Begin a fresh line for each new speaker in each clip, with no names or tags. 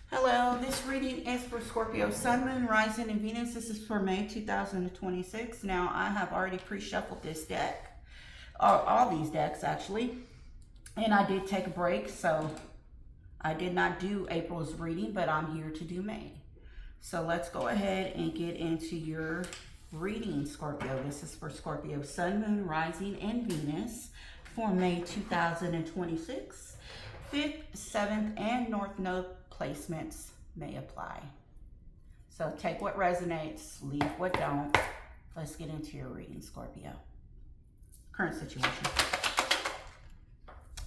Hello, this reading is for Scorpio, Sun, Moon, Rising, and Venus. This is for May 2026. Now, I have already pre-shuffled this deck, or all these decks actually, and I did take a break, so I did not do April's reading, but I'm here to do May. So let's go ahead and get into your reading, Scorpio. This is for Scorpio, Sun, Moon, Rising, and Venus for May 2026. 5th, 7th, and North Node placements may apply. So take what resonates, leave what don't. Let's get into your reading, Scorpio. Current situation.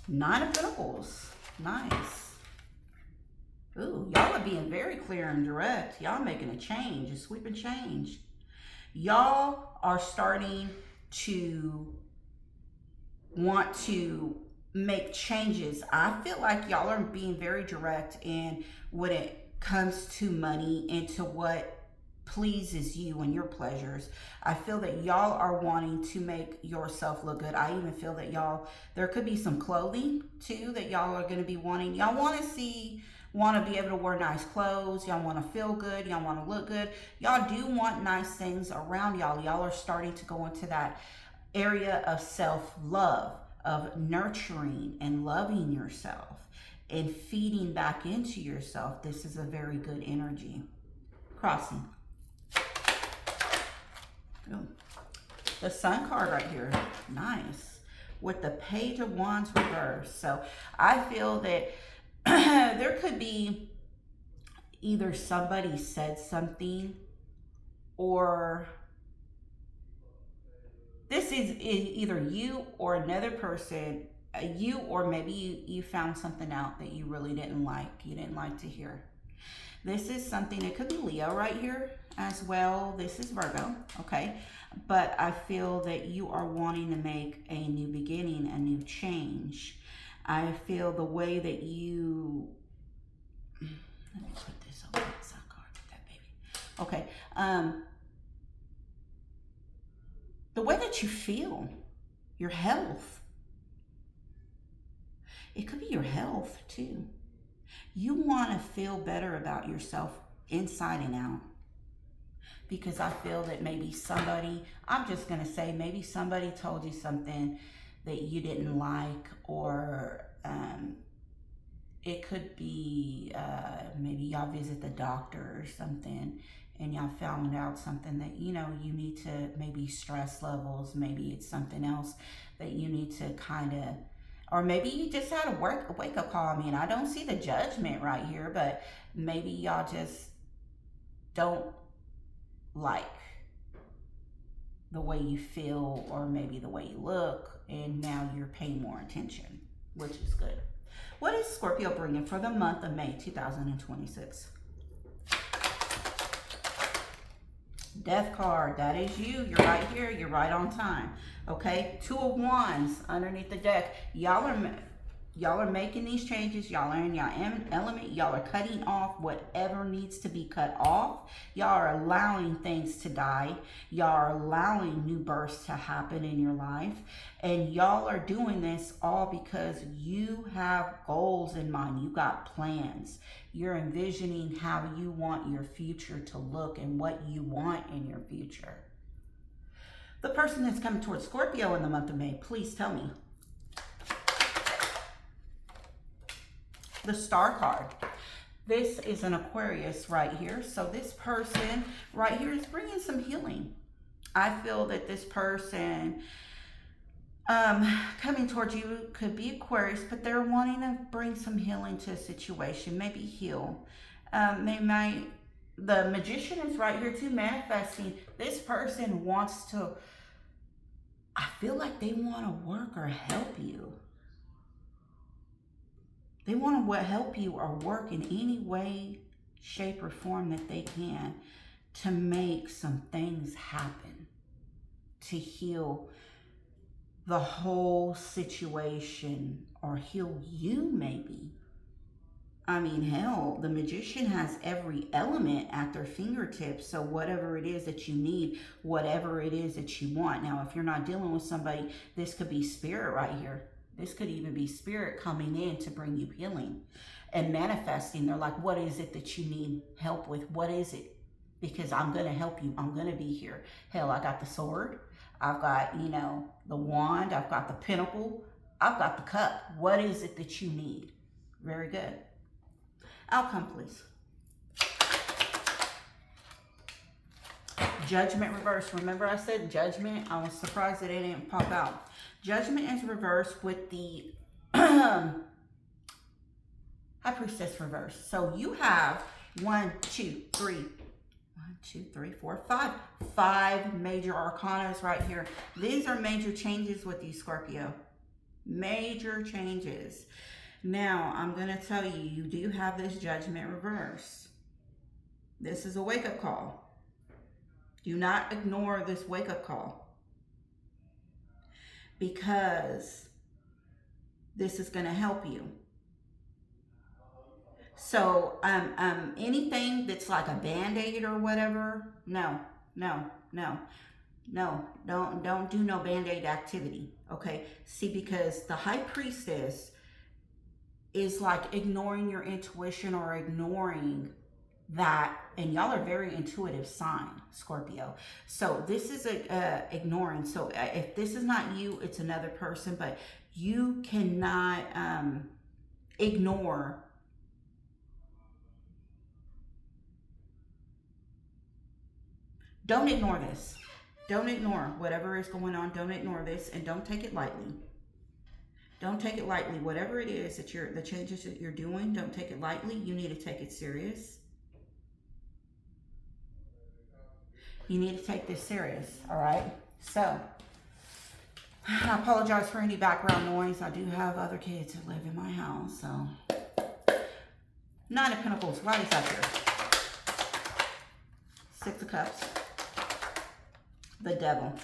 9 of Pentacles. Nice. Ooh, y'all are being very clear and direct. Y'all making a change, a sweeping change. Y'all are starting to want to make changes. I feel like y'all are being very direct in when it comes to money and to what pleases you and your pleasures. I feel that y'all are wanting to make yourself look good. I even feel that there could be some clothing too that y'all are going to be wanting. Y'all want to be able to wear nice clothes. Y'all want to feel good. Y'all want to look good. Y'all do want nice things around y'all. Y'all are starting to go into that area of self-love, of nurturing and loving yourself and feeding back into yourself. This is a very good energy. Crossing. Ooh. The Sun card right here. Nice. With the Page of Wands reversed. So I feel that there could be either somebody said something, or this is either you or another person, you, or maybe you found something out that you really didn't like. You didn't like to hear. This is something, it could be Leo right here as well. This is Virgo, okay? But I feel that you are wanting to make a new beginning, a new change. I feel the way that you, let me put this over the Sun card, that baby. Okay, the way that you feel, your health. It could be your health too. You want to feel better about yourself inside and out. Because I feel that maybe somebody, I'm just going to say, maybe somebody told you something that you didn't like, or it could be maybe y'all visit the doctor or something, and y'all found out something that, you need to, maybe stress levels, maybe it's something else that you need to kind of, or maybe you just had a wake-up call. I mean, I don't see the judgment right here, but maybe y'all just don't like the way you feel, or maybe the way you look, and now you're paying more attention, which is good. What is Scorpio bringing for the month of May 2026? Death card, that is you. You're right here. You're right on time. Okay, 2 of Wands underneath the deck. Y'all are making these changes. Y'all are in your element. Y'all are cutting off whatever needs to be cut off. Y'all are allowing things to die. Y'all are allowing new births to happen in your life. And y'all are doing this all because you have goals in mind. You got plans. You're envisioning how you want your future to look and what you want in your future. The person that's coming towards Scorpio in the month of May, please tell me. The Star card. This is an Aquarius right here. So this person right here is bringing some healing. I feel that this person coming towards you could be Aquarius, but they're wanting to bring some healing to a situation, maybe heal. The Magician is right here too, manifesting. This person wants to, I feel like they want to work or help you. They want to help you or work in any way, shape, or form that they can to make some things happen, to heal the whole situation, or heal you maybe. I mean, hell, the Magician has every element at their fingertips. So whatever it is that you need, whatever it is that you want. Now, if you're not dealing with somebody, this could be spirit right here. This could even be spirit coming in to bring you healing. and manifesting. They're like, what is it that you need help with? What is it? Because I'm going to help you. I'm going to be here. Hell, I got the sword. I've got, you know, the wand. I've got the pentacle. I've got the cup. What is it that you need? Very good. Outcome, please. Judgment reverse. Remember I said judgment? I was surprised that it didn't pop out. Judgment is reversed with the High Priestess reverse. So you have 5 major arcanas right here. These are major changes with you, Scorpio. Major changes. Now, I'm going to tell you, you do have this judgment reverse. This is a wake-up call. Do not ignore this wake-up call, because this is going to help you. So, anything that's like a Band-Aid or whatever, no, don't do no Band-Aid activity, okay? See, because the High Priestess is like ignoring your intuition or ignoring that, and y'all are very intuitive sign, Scorpio. So this is ignoring. So if this is not you, it's another person, but you cannot ignore Don't ignore this. Don't ignore whatever is going on. Don't ignore this, and don't take it lightly. Don't take it lightly. Whatever it is that the changes that you're doing, don't take it lightly. You need to take it serious. You need to take this serious, all right? So, I apologize for any background noise. I do have other kids that live in my house, so. 9 of Pentacles, why is that here? 6 of Cups. The Devil.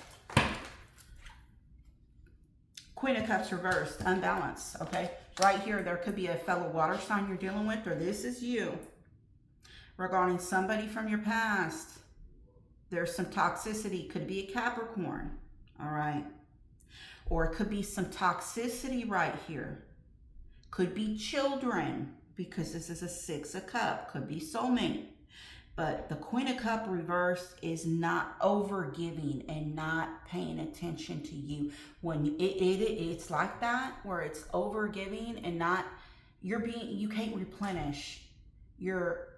Queen of Cups reversed, unbalanced, okay? Right here, there could be a fellow water sign you're dealing with, or this is you. Regarding somebody from your past. There's some toxicity. Could be a Capricorn, all right? Or it could be some toxicity right here. Could be children, because this is a 6 of Cups. Could be soulmate. But the Queen of Cups reverse is not over-giving and not paying attention to you. When it's like that, where it's over-giving and not, you can't replenish. You're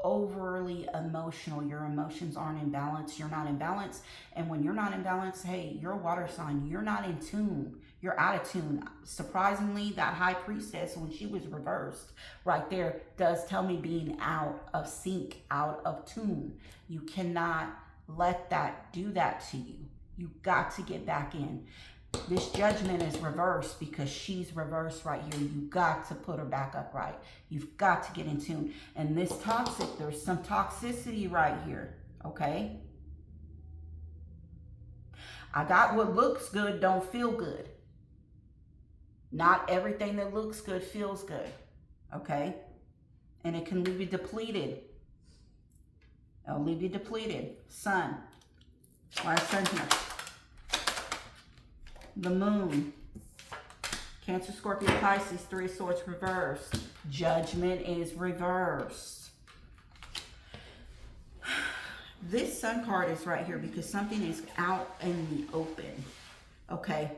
overly emotional. Your emotions aren't in balance. You're not in balance. And when you're not in balance, hey, you're a water sign. You're not in tune. You're out of tune. Surprisingly, that High Priestess, when she was reversed right there, does tell me being out of sync, out of tune. You cannot let that do that to you. You got to get back in. This judgment is reversed because she's reversed right here. You got to put her back upright. You've got to get in tune. And this toxic, there's some toxicity right here, okay? I got what looks good don't feel good. Not everything that looks good feels good, okay? And it can leave you depleted. It'll leave you depleted. Sun. Why is sun here? The Moon. Cancer, Scorpio, Pisces, 3 of Swords reversed. Judgment is reversed. This Sun card is right here because something is out in the open. Okay?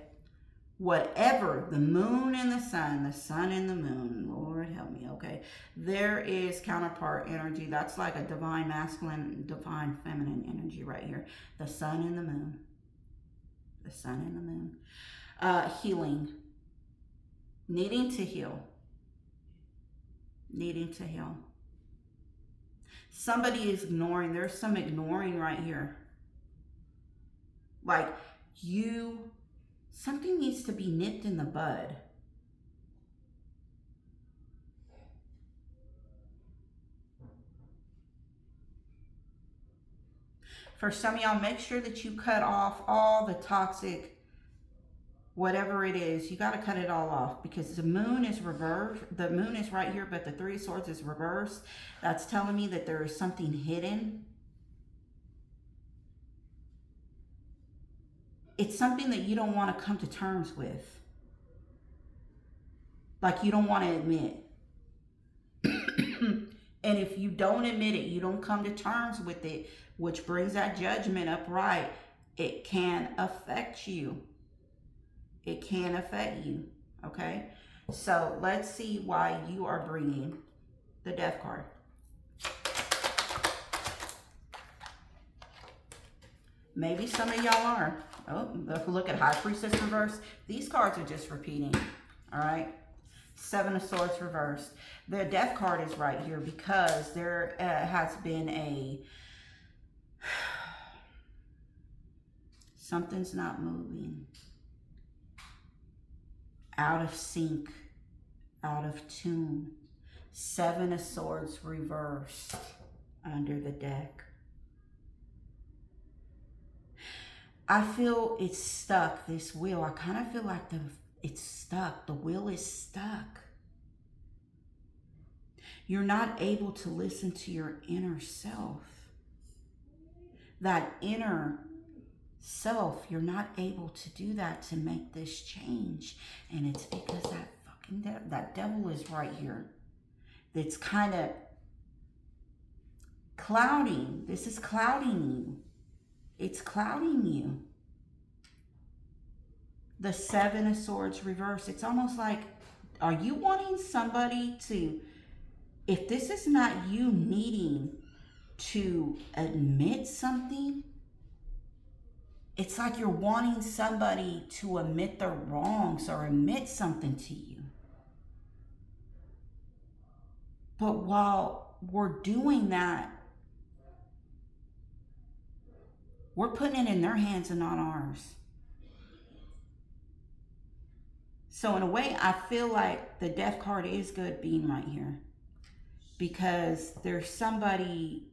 Whatever, the Moon and the Sun and the Moon, Lord help me, okay? There is counterpart energy. That's like a divine masculine, divine feminine energy right here. The Sun and the Moon. The Sun and the Moon. Healing. Needing to heal. Needing to heal. Somebody is ignoring. There's some ignoring right here. Like something needs to be nipped in the bud. For some of y'all, make sure that you cut off all the toxic, whatever it is. You got to cut it all off because the Moon is reversed. The Moon is right here, but the 3 of Swords is reversed. That's telling me that there is something hidden. It's something that you don't want to come to terms with. Like you don't want to admit. And if you don't admit it, you don't come to terms with it, which brings that judgment upright, it can affect you. It can affect you, okay? So let's see why you are bringing the Death card. Maybe some of y'all are. Oh, look at High Priestess reversed. These cards are just repeating, all right? Seven of Swords reversed. The Death card is right here because there has been a... something's not moving. Out of sync. Out of tune. Seven of Swords reversed under the deck. I feel it's stuck, this wheel. I kind of feel like it's stuck. The wheel is stuck. You're not able to listen to your inner self. That inner self, you're not able to do that to make this change. And it's because that fucking that devil is right here. It's kind of clouding. This is clouding you. It's clouding you. The Seven of Swords reverse. It's almost like, are you wanting somebody to, if this is not you needing to admit something, it's like you're wanting somebody to admit their wrongs or admit something to you. But while we're doing that, we're putting it in their hands and not ours. So in a way, I feel like the Death card is good being right here. Because there's somebody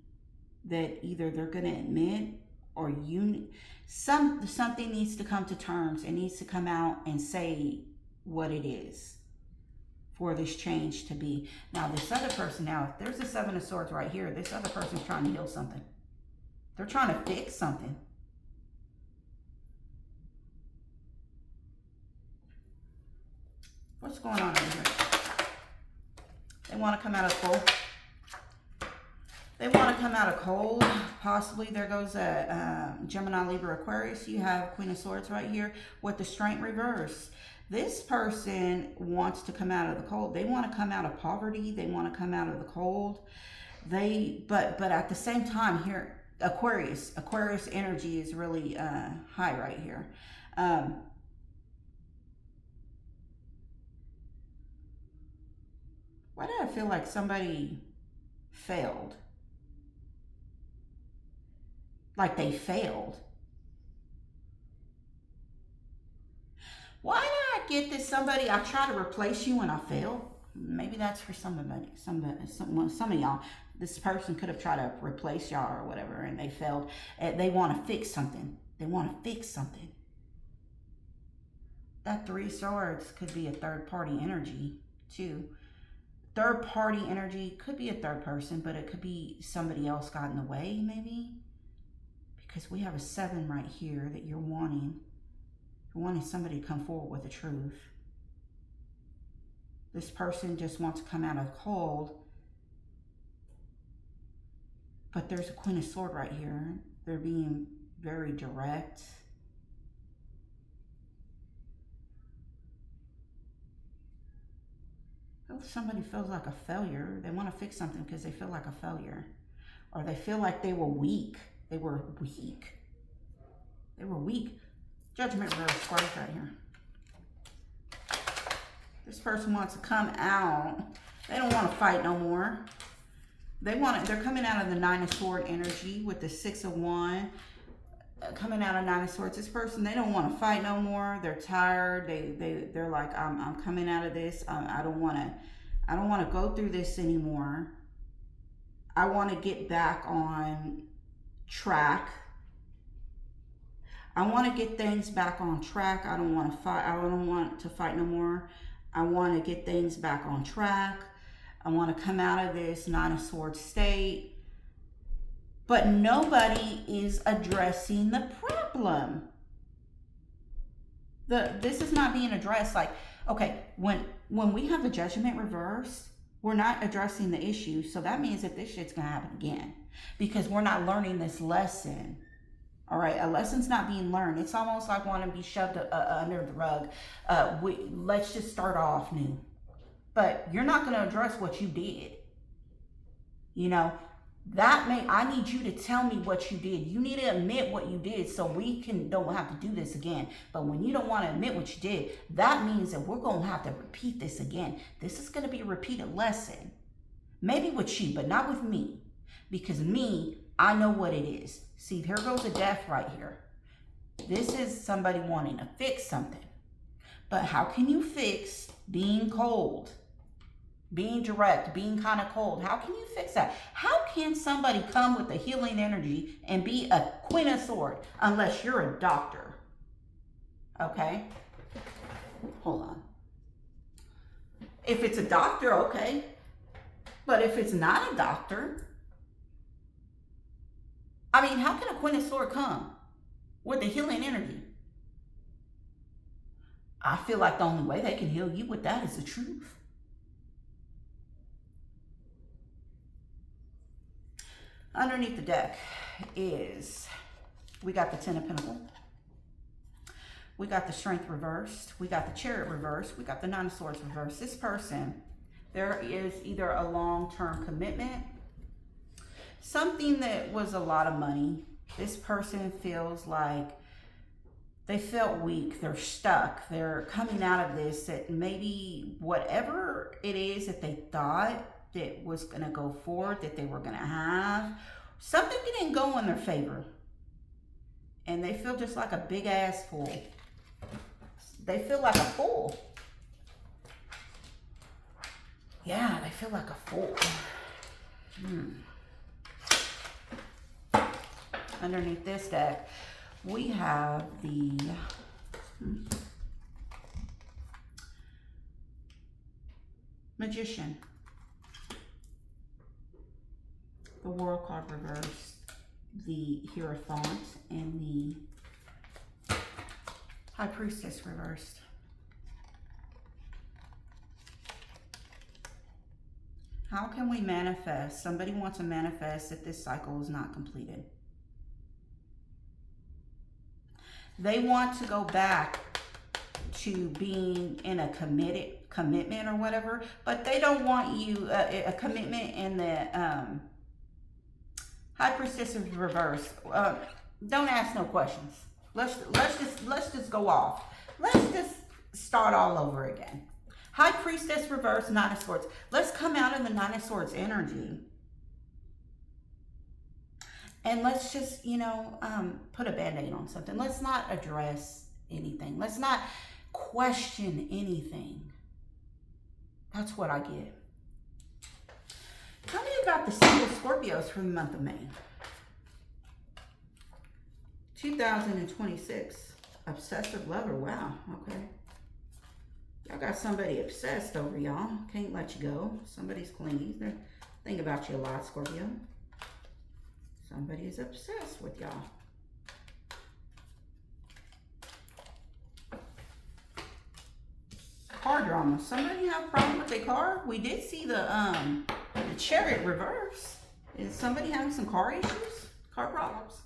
that either they're going to admit or something needs to come to terms. It needs to come out and say what it is for this change to be. Now this other person, now if there's a Seven of Swords right here, this other person's trying to heal something. They're trying to fix something. What's going on over here? They want to come out of cold. They want to come out of cold. Possibly there goes a Gemini, Libra, Aquarius. You have Queen of Swords right here with the Strength reverse. This person wants to come out of the cold. They want to come out of poverty. They want to come out of the cold. But at the same time here, Aquarius energy is really high right here. Why do I feel like somebody failed? Like they failed. Why did I get this? Somebody, I try to replace you and I fail. Maybe that's for somebody, some of y'all. This person could have tried to replace y'all or whatever and they failed. They want to fix something. They want to fix something. That Three of Swords could be a third party energy too. Third party energy could be a third person, but it could be somebody else got in the way maybe. Because we have a 7 right here that you're wanting. You're wanting somebody to come forward with the truth. This person just wants to come out of cold. But there's a Queen of Swords right here. They're being very direct. If somebody feels like a failure, they want to fix something because they feel like a failure. Or they feel like they were weak. They were weak. They were weak. Judgment reverse card right here. This person wants to come out. They don't want to fight no more. They're coming out of the Nine of Swords energy with the Six of Wands. Coming out of Nine of Swords. This person, they don't want to fight no more. They're tired. They're like, I'm coming out of this. I don't want to go through this anymore. I want to get back on track. I want to get things back on track. I don't want to fight. I don't want to fight no more. I want to get things back on track. I want to come out of this Nine of Swords state. But nobody is addressing the problem. This is not being addressed. Like, okay, when when we have the Judgment reversed, we're not addressing the issue. So that means that this shit's going to happen again because we're not learning this lesson. All right, a lesson's not being learned. It's almost like wanting to be shoved under the rug. Let's just start off new. But you're not going to address what you did. You know, I need you to tell me what you did. You need to admit what you did so we don't have to do this again. But when you don't want to admit what you did, that means that we're going to have to repeat this again. This is going to be a repeated lesson. Maybe with you, but not with me. Because me, I know what it is. See, here goes a death right here. This is somebody wanting to fix something. But how can you fix being cold? Being direct, being kind of cold. How can you fix that? How can somebody come with a healing energy and be a Queen of Swords unless you're a doctor? Okay? Hold on. If it's a doctor, okay. But if it's not a doctor, I mean, how can a Queen of Swords come with a healing energy? I feel like the only way they can heal you with that is the truth. Underneath the deck is, we got the Ten of Pentacles. We got the Strength reversed. We got the Chariot reversed. We got the Nine of Swords reversed. This person, there is either a long-term commitment, something that was a lot of money. This person feels like they felt weak. They're stuck. They're coming out of this, that maybe whatever it is that they thought that was going to go forward, that they were going to have, something didn't go in their favor. And they feel just like a big ass fool. They feel like a fool. Yeah, they feel like a fool. Underneath this deck, we have the Magician. The World card reversed, the Hierophant, and the High Priestess reversed. How can we manifest? Somebody wants to manifest that this cycle is not completed. They want to go back to being in a commitment or whatever, but they don't want you a commitment in the High Priestess is reversed. Don't ask no questions. Let's just go off. Let's just start all over again. High Priestess reversed, Nine of Swords. Let's come out in the Nine of Swords energy. And let's just, you know, put a band-aid on something. Let's not address anything. Let's not question anything. That's what I get. Tell me about the single Scorpios for the month of May. 2026. Obsessive lover. Wow. Okay. Y'all got somebody obsessed over y'all. Can't let you go. Somebody's clingy. They think about you a lot, Scorpio. Somebody is obsessed with y'all. Car drama. Somebody have a problem with their car? We did see the Chariot reverse. Is somebody having some car issues? Car problems?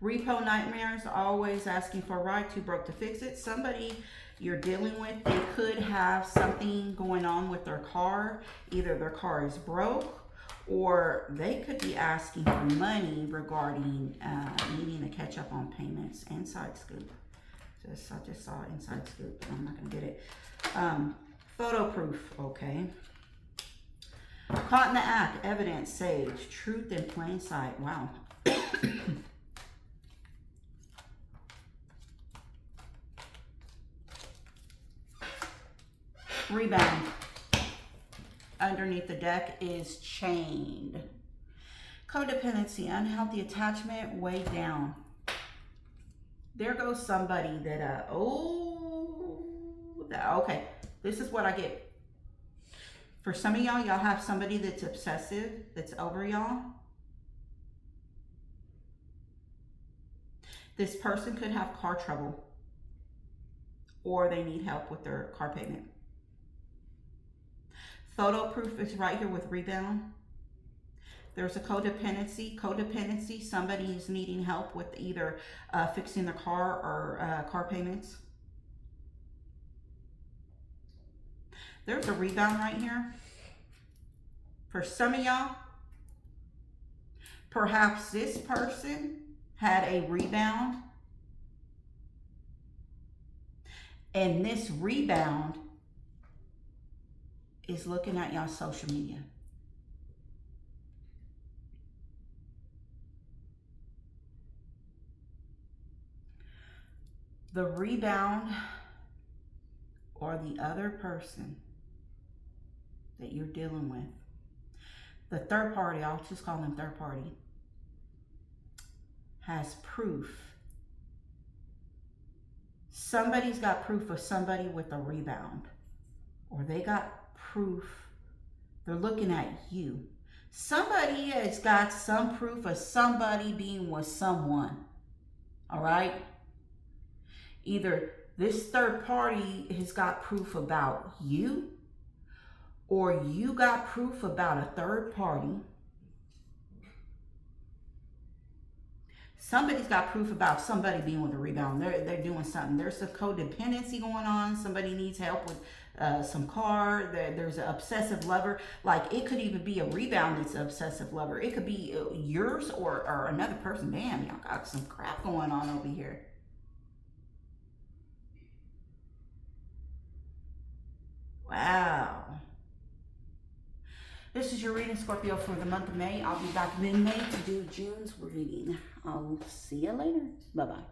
Repo nightmares, always asking for a ride, too broke to fix it. Somebody you're dealing with, they could have something going on with their car. Either their car is broke, or they could be asking for money regarding needing to catch up on payments. Inside scoop. I just saw inside scoop, but I'm not going to get it. Photo proof, okay. Caught in the act, evidence saved, truth in plain sight. Wow. Rebound. Underneath the deck is chained. Codependency, unhealthy attachment, weighed down. There goes somebody that, okay, this is what I get. For some of y'all, y'all have somebody that's obsessive, that's over y'all. This person could have car trouble, or they need help with their car payment. Photo proof is right here with rebound. There's a codependency. Codependency, somebody is needing help with either fixing their car or car payments. There's a rebound right here. For some of y'all, perhaps this person had a rebound, and this rebound is looking at y'all's social media. The rebound or the other person that you're dealing with, the third party, I'll just call them third party, has proof. Somebody's got proof of somebody with a rebound, or they got proof. They're looking at you. Somebody has got some proof of somebody being with someone. All right? Either this third party has got proof about you, or you got proof about a third party. Somebody's got proof about somebody being with a rebound. They're doing something. There's a codependency going on. Somebody needs help with some car. There's an obsessive lover. Like, it could even be a rebound that's an obsessive lover. It could be yours or another person. Damn, y'all got some crap going on over here. Wow. This is your reading, Scorpio, for the month of May. I'll be back mid-May to do June's reading. I'll see you later. Bye-bye.